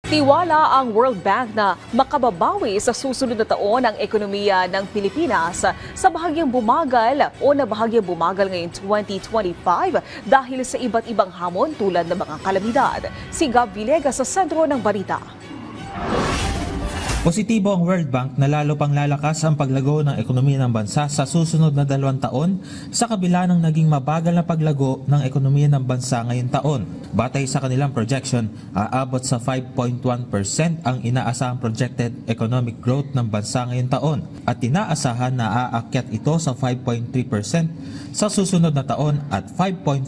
Tiwala ang World Bank na makababawi sa susunod na taon ang ekonomiya ng Pilipinas sa bahagyang bumagal o na bahagyang bumagal ngayong 2025 dahil sa iba't ibang hamon tulad ng mga kalamidad. Si Gab Villegas sa sentro ng balita. Positibo ang World Bank na lalo pang lalakas ang paglago ng ekonomiya ng bansa sa susunod na 2 taon sa kabila ng naging mabagal na paglago ng ekonomiya ng bansa ngayong taon. Batay sa kanilang projection, aabot sa 5.1% ang inaasahang projected economic growth ng bansa ngayong taon at inaasahan na aakyat ito sa 5.3% sa susunod na taon at 5.4%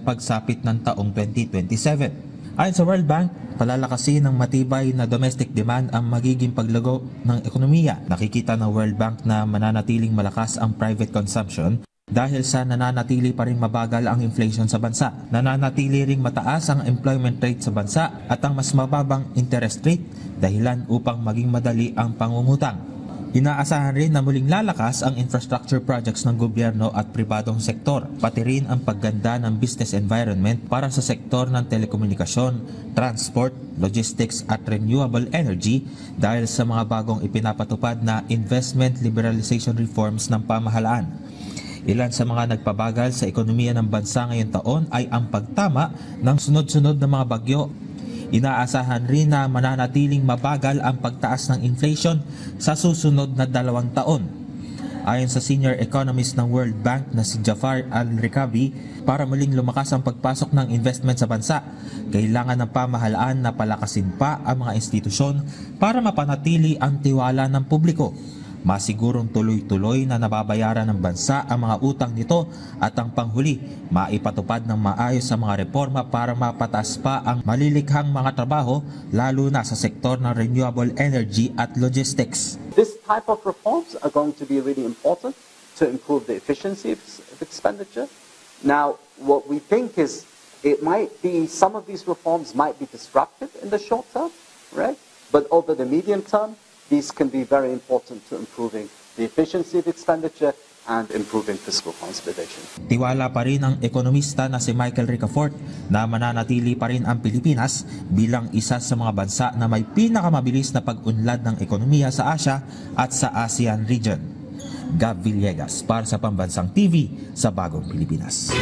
pagsapit ng taong 2027. Ayon sa World Bank, palalakasin ng matibay na domestic demand ang magiging paglago ng ekonomiya. Nakikita ng World Bank na mananatiling malakas ang private consumption dahil sa nananatili pa rin mabagal ang inflation sa bansa. Nananatili ring mataas ang employment rate sa bansa at ang mas mababang interest rate dahilan upang maging madali ang pangungutang. Inaasahan rin na muling lalakas ang infrastructure projects ng gobyerno at pribadong sektor, pati rin ang pagganda ng business environment para sa sektor ng telekomunikasyon, transport, logistics at renewable energy dahil sa mga bagong ipinapatupad na investment liberalization reforms ng pamahalaan. Ilan sa mga nagpabagal sa ekonomiya ng bansa ngayong taon ay ang pagtama ng sunod-sunod na mga bagyo. Inaasahan rin na mananatiling mabagal ang pagtaas ng inflation sa susunod na 2 taon. Ayon sa senior economist ng World Bank na si Jafar Al-Rikabi, para muling lumakas ang pagpasok ng investment sa bansa, kailangan ng pamahalaan na palakasin pa ang mga institusyon para mapanatili ang tiwala ng publiko. Masigurong tuloy-tuloy na nababayaran ng bansa ang mga utang nito at ang panghuli, maipatupad ng maayos sa mga reforma para mapataas pa ang malilikhang mga trabaho lalo na sa sektor ng renewable energy at logistics. This type of reforms are going to be really important to improve the efficiency of expenditure. Now, what we think is it might be some of these reforms might be disruptive in the short term, right? But over the medium term, these can be very important to improving the efficiency of expenditure and improving fiscal consolidation. Tiwala pa rin ang ekonomista na si Michael Ricafort na mananatili pa rin ang Pilipinas bilang isa sa mga bansa na may pinakamabilis na pag-unlad ng ekonomiya sa Asia at sa ASEAN region. Gab Villegas para sa Pambansang TV sa Bagong Pilipinas.